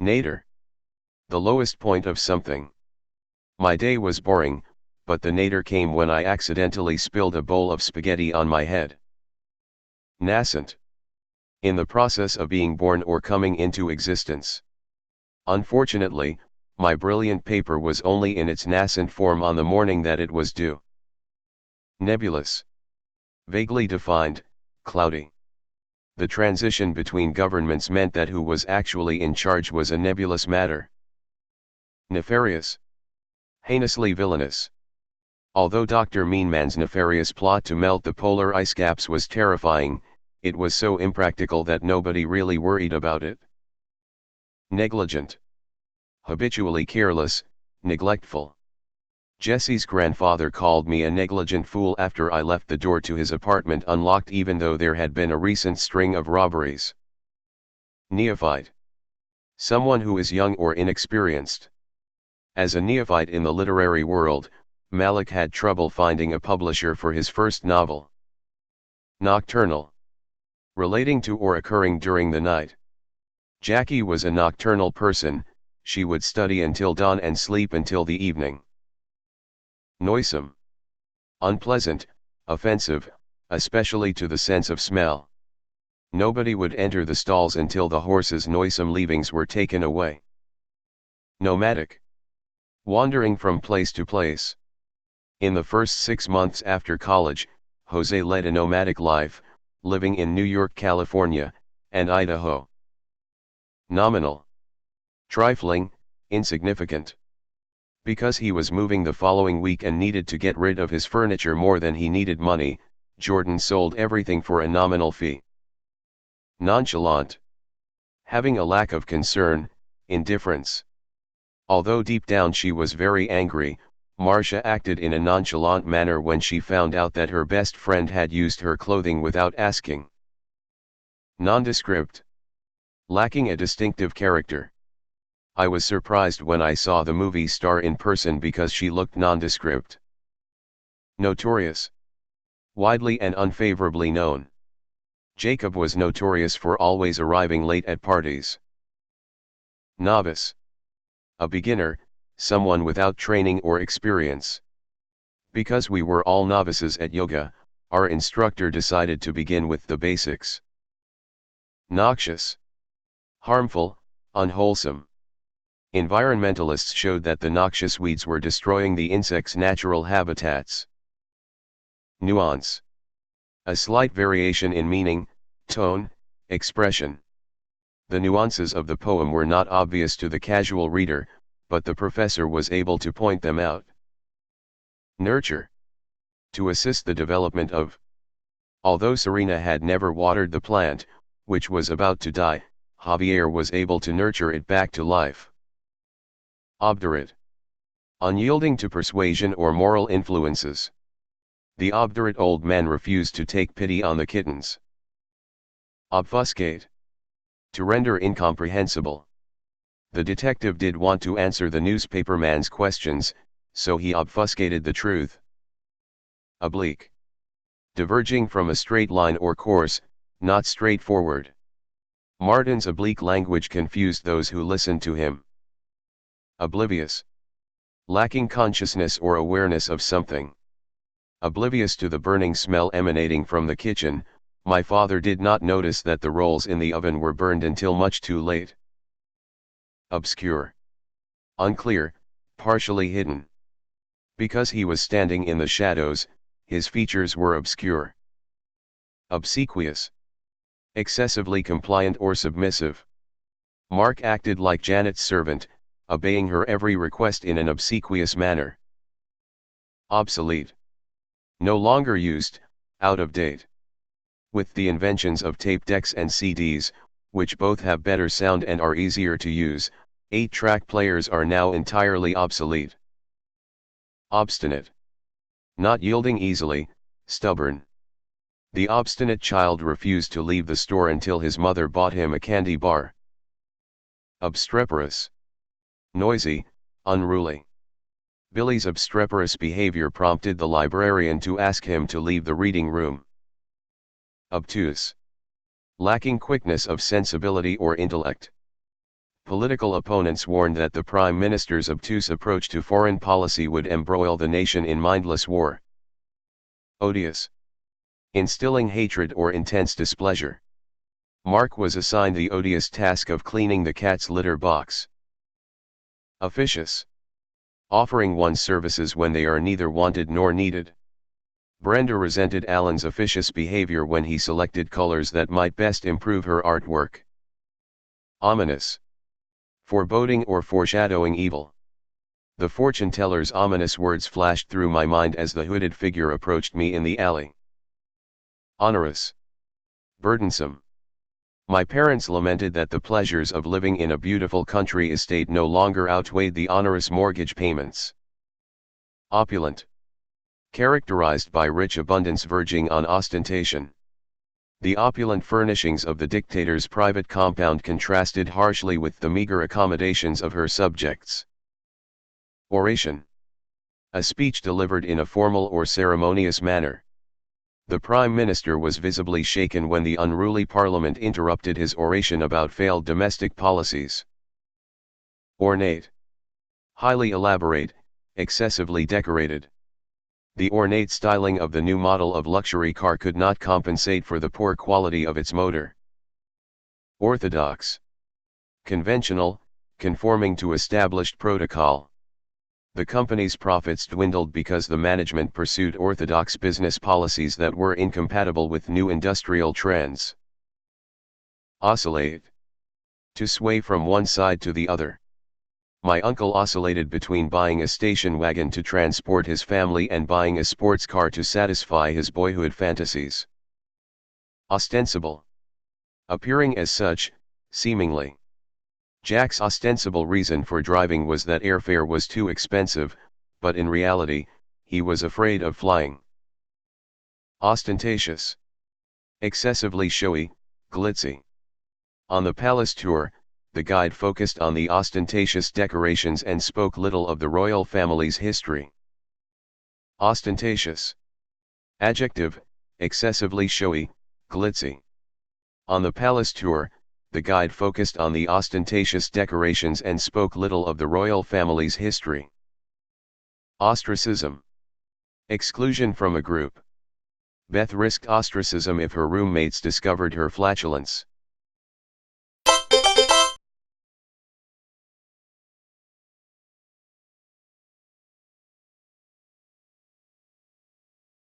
Nadir. The lowest point of something. My day was boring, but the nadir came when I accidentally spilled a bowl of spaghetti on my head. Nascent. In the process of being born or coming into existence. Unfortunately, my brilliant paper was only in its nascent form on the morning that it was due. Nebulous. Vaguely defined, cloudy. The transition between governments meant that who was actually in charge was a nebulous matter. Nefarious. Heinously villainous. Although Dr. Meanman's nefarious plot to melt the polar ice caps was terrifying, it was so impractical that nobody really worried about it. Negligent. Habitually careless, neglectful. Jesse's grandfather called me a negligent fool after I left the door to his apartment unlocked even though there had been a recent string of robberies. Neophyte. Someone who is young or inexperienced. As a neophyte in the literary world, Malik had trouble finding a publisher for his first novel. Nocturnal. Relating to or occurring during the night. Jackie was a nocturnal person, she would study until dawn and sleep until the evening. Noisome. Unpleasant, offensive, especially to the sense of smell. Nobody would enter the stalls until the horses' noisome leavings were taken away. Nomadic. Wandering from place to place. In the first 6 months after college, Jose led a nomadic life, living in New York, California, and Idaho. Nominal. Trifling, insignificant. Because he was moving the following week and needed to get rid of his furniture more than he needed money, Jordan sold everything for a nominal fee. Nonchalant. Having a lack of concern, indifference. Although deep down she was very angry, Marcia acted in a nonchalant manner when she found out that her best friend had used her clothing without asking. Nondescript. Lacking a distinctive character. I was surprised when I saw the movie star in person because she looked nondescript. Notorious. Widely and unfavorably known. Jacob was notorious for always arriving late at parties. Novice. A beginner, someone without training or experience. Because we were all novices at yoga, our instructor decided to begin with the basics. Noxious. Harmful, unwholesome. Environmentalists showed that the noxious weeds were destroying the insects' natural habitats. Nuance. A slight variation in meaning, tone, expression. The nuances of the poem were not obvious to the casual reader, but the professor was able to point them out. Nurture. To assist the development of. Although Serena had never watered the plant, which was about to die, Javier was able to nurture it back to life. Obdurate. Unyielding to persuasion or moral influences. The obdurate old man refused to take pity on the kittens. Obfuscate. To render incomprehensible. The detective did want to answer the newspaperman's questions, so he obfuscated the truth. Oblique. Diverging from a straight line or course, not straightforward. Martin's oblique language confused those who listened to him. Oblivious. Lacking consciousness or awareness of something. Oblivious to the burning smell emanating from the kitchen, my father did not notice that the rolls in the oven were burned until much too late. Obscure. Unclear, partially hidden. Because he was standing in the shadows, his features were obscure. Obsequious. Excessively compliant or submissive. Mark acted like Janet's servant, obeying her every request in an obsequious manner. Obsolete. No longer used, out of date. With the inventions of tape decks and CDs, which both have better sound and are easier to use, 8-track players are now entirely obsolete. Obstinate. Not yielding easily, stubborn. The obstinate child refused to leave the store until his mother bought him a candy bar. Obstreperous. Noisy, unruly. Billy's obstreperous behavior prompted the librarian to ask him to leave the reading room. Obtuse. Lacking quickness of sensibility or intellect. Political opponents warned that the prime minister's obtuse approach to foreign policy would embroil the nation in mindless war. Odious. Instilling hatred or intense displeasure. Mark was assigned the odious task of cleaning the cat's litter box. Officious. Offering one's services when they are neither wanted nor needed. Brenda resented Alan's officious behavior when he selected colors that might best improve her artwork. Ominous. Foreboding or foreshadowing evil. The fortune teller's ominous words flashed through my mind as the hooded figure approached me in the alley. Onerous. Burdensome. My parents lamented that the pleasures of living in a beautiful country estate no longer outweighed the onerous mortgage payments. Opulent. Characterized by rich abundance verging on ostentation. The opulent furnishings of the dictator's private compound contrasted harshly with the meager accommodations of her subjects. Oration. A speech delivered in a formal or ceremonious manner. The Prime Minister was visibly shaken when the unruly Parliament interrupted his oration about failed domestic policies. Ornate. Highly elaborate, excessively decorated. The ornate styling of the new model of luxury car could not compensate for the poor quality of its motor. Orthodox. Conventional, conforming to established protocol. The company's profits dwindled because the management pursued orthodox business policies that were incompatible with new industrial trends. Oscillate. To sway from one side to the other. My uncle oscillated between buying a station wagon to transport his family and buying a sports car to satisfy his boyhood fantasies. Ostensible. Appearing as such, seemingly. Jack's ostensible reason for driving was that airfare was too expensive, but in reality, he was afraid of flying. Ostentatious. Excessively showy, glitzy. On the palace tour, the guide focused on the ostentatious decorations and spoke little of the royal family's history. Ostentatious. Adjective, excessively showy, glitzy. On the palace tour, the guide focused on the ostentatious decorations and spoke little of the royal family's history. Ostracism. Exclusion from a group. Beth risked ostracism if her roommates discovered her flatulence.